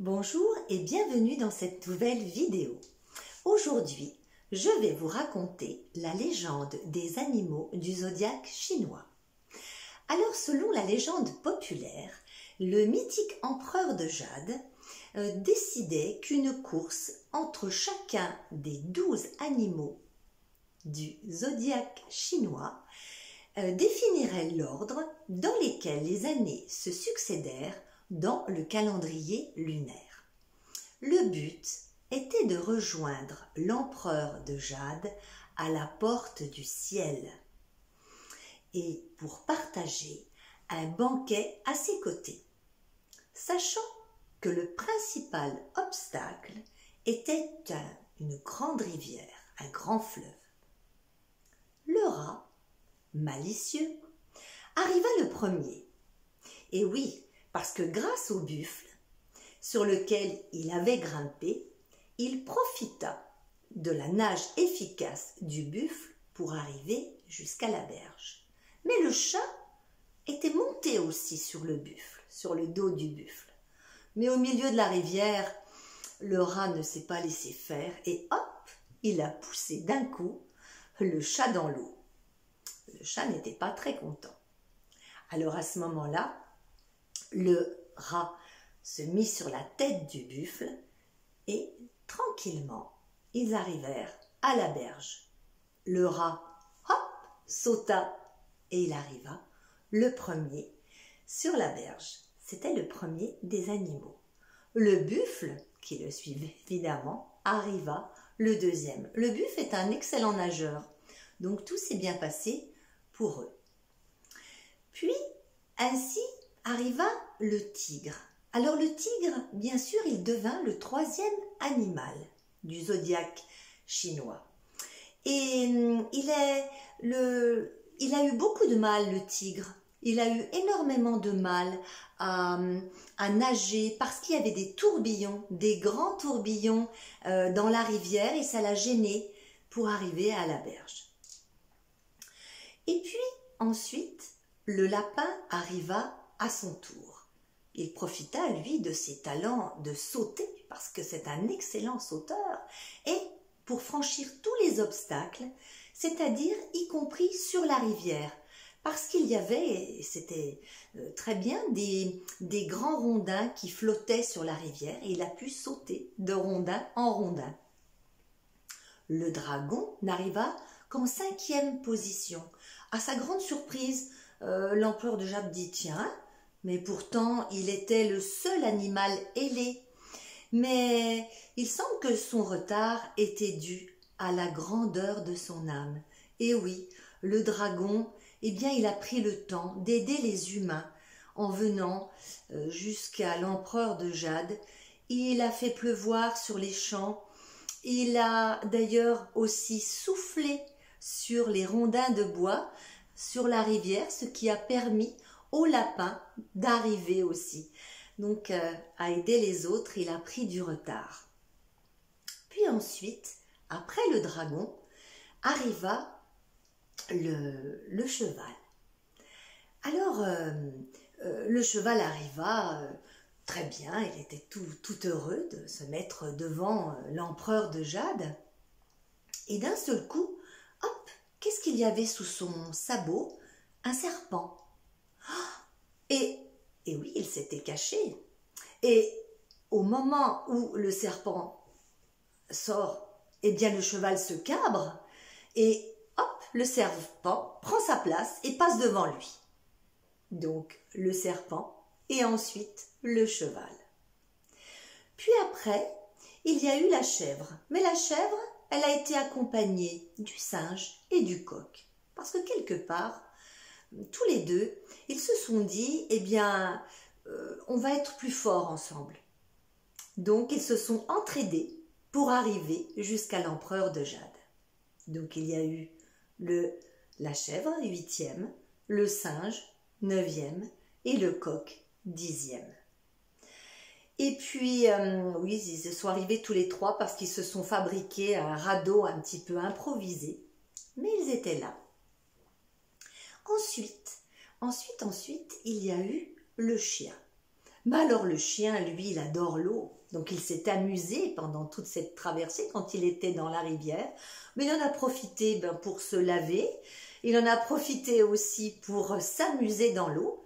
Bonjour et bienvenue dans cette nouvelle vidéo. Aujourd'hui, je vais vous raconter la légende des animaux du zodiaque chinois. Alors, selon la légende populaire, le mythique empereur de Jade décidait qu'une course entre chacun des 12 animaux du zodiaque chinois définirait l'ordre dans lequel les années se succédèrent dans le calendrier lunaire. Le but était de rejoindre l'empereur de Jade à la porte du ciel et pour partager un banquet à ses côtés, sachant que le principal obstacle était une grande rivière, un grand fleuve. Le rat, malicieux, arriva le premier. Et oui, parce que grâce au buffle sur lequel il avait grimpé, il profita de la nage efficace du buffle pour arriver jusqu'à la berge. Mais le chat était monté aussi sur le buffle, sur le dos du buffle. Mais au milieu de la rivière, le rat ne s'est pas laissé faire et hop, il a poussé d'un coup le chat dans l'eau. Le chat n'était pas très content. Alors à ce moment-là, le rat se mit sur la tête du buffle et tranquillement, ils arrivèrent à la berge. Le rat, hop, sauta et il arriva le premier sur la berge. C'était le premier des animaux. Le buffle, qui le suivait évidemment, arriva le deuxième. Le buffle est un excellent nageur, donc tout s'est bien passé pour eux. Puis, ainsi arriva le tigre. Alors le tigre, bien sûr, il devint le troisième animal du zodiaque chinois. Et il a eu beaucoup de mal, le tigre. Il a eu énormément de mal à nager parce qu'il y avait des tourbillons, des grands tourbillons dans la rivière et ça l'a gêné pour arriver à la berge. Et puis ensuite, le lapin arriva à son tour. Il profita, lui, de ses talents de sauter, parce que c'est un excellent sauteur, et pour franchir tous les obstacles, c'est-à-dire y compris sur la rivière, parce qu'il y avait, et c'était très bien, des grands rondins qui flottaient sur la rivière, et il a pu sauter de rondin en rondin. Le dragon n'arriva qu'en 5e position. À sa grande surprise, l'empereur de Jade dit « Tiens !» Mais pourtant, il était le seul animal ailé. Mais il semble que son retard était dû à la grandeur de son âme. Et oui, le dragon, eh bien, il a pris le temps d'aider les humains en venant jusqu'à l'empereur de Jade. Il a fait pleuvoir sur les champs. Il a d'ailleurs aussi soufflé sur les rondins de bois, sur la rivière, ce qui a permis au lapin d'arriver aussi. Donc, à aider les autres, il a pris du retard. Puis ensuite, après le dragon, arriva le cheval. Alors, le cheval arriva très bien, il était tout heureux de se mettre devant l'empereur de Jade. Et d'un seul coup, hop, qu'est-ce qu'il y avait sous son sabot? Un serpent. Et oui, il s'était caché. Et au moment où le serpent sort, eh bien le cheval se cabre et hop, le serpent prend sa place et passe devant lui. Donc le serpent et ensuite le cheval. Puis après, il y a eu la chèvre. Mais la chèvre, elle a été accompagnée du singe et du coq. Parce que quelque part, tous les deux, ils se sont dit, eh bien, on va être plus forts ensemble. Donc, ils se sont entraidés pour arriver jusqu'à l'empereur de Jade. Donc, il y a eu la chèvre, 8e, le singe, 9e, et le coq, 10e. Et puis, oui, ils se sont arrivés tous les trois parce qu'ils se sont fabriqués un radeau un petit peu improvisé. Mais ils étaient là. Ensuite, il y a eu le chien. Mais alors le chien, lui, il adore l'eau. Donc il s'est amusé pendant toute cette traversée quand il était dans la rivière. Mais il en a profité pour se laver. Il en a profité aussi pour s'amuser dans l'eau.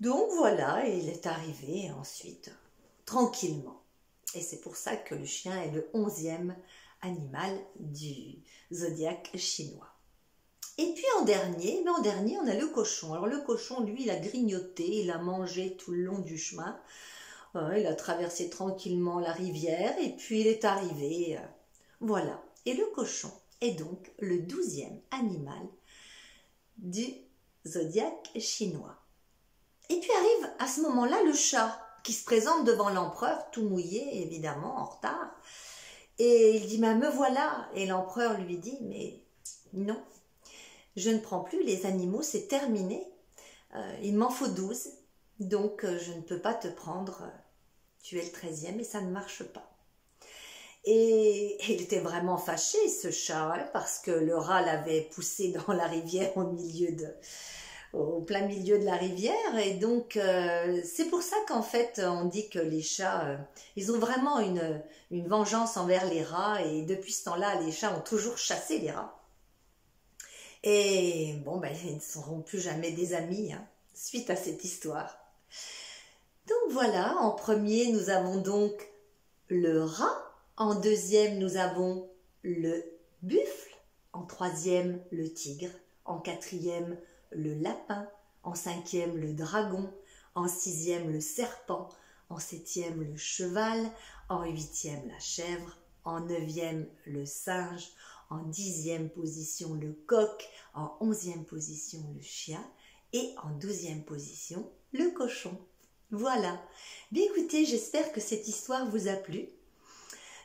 Donc voilà, il est arrivé ensuite tranquillement. Et c'est pour ça que le chien est le 11e animal du zodiaque chinois. Et puis en dernier, on a le cochon. Alors le cochon, lui, il a grignoté, il a mangé tout le long du chemin. Il a traversé tranquillement la rivière et puis il est arrivé. Voilà. Et le cochon est donc le 12e animal du zodiaque chinois. Et puis arrive à ce moment-là le chat qui se présente devant l'empereur, tout mouillé évidemment, en retard. Et il dit, me voilà. Et l'empereur lui dit, mais non, je ne prends plus les animaux, c'est terminé. Il m'en faut 12, donc je ne peux pas te prendre. Tu es le 13e et ça ne marche pas. Et il était vraiment fâché, ce chat, hein, parce que le rat l'avait poussé dans la rivière au plein milieu de la rivière. Et donc, c'est pour ça qu'en fait, on dit que les chats, ils ont vraiment une vengeance envers les rats. Et depuis ce temps-là, les chats ont toujours chassé les rats. Et bon, ils ne seront plus jamais des amis, hein, suite à cette histoire. Donc voilà, en premier, nous avons donc le rat. En deuxième, nous avons le buffle. En troisième, le tigre. En quatrième, le lapin. En cinquième, le dragon. En sixième, le serpent. En septième, le cheval. En huitième, la chèvre. En neuvième, le singe. En 10e position, le coq. En 11e position, le chien. Et en 12e position, le cochon. Voilà. Bien écoutez, j'espère que cette histoire vous a plu.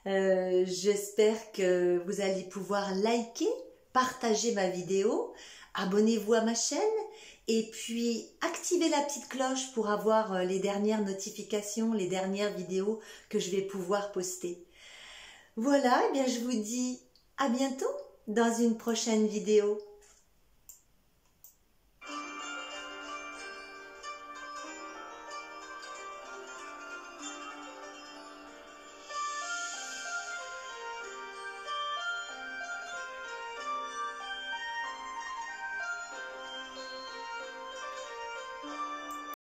J'espère que vous allez pouvoir liker, partager ma vidéo, abonnez-vous à ma chaîne et puis activez la petite cloche pour avoir les dernières notifications, les dernières vidéos que je vais pouvoir poster. Voilà, et bien je vous dis à bientôt dans une prochaine vidéo.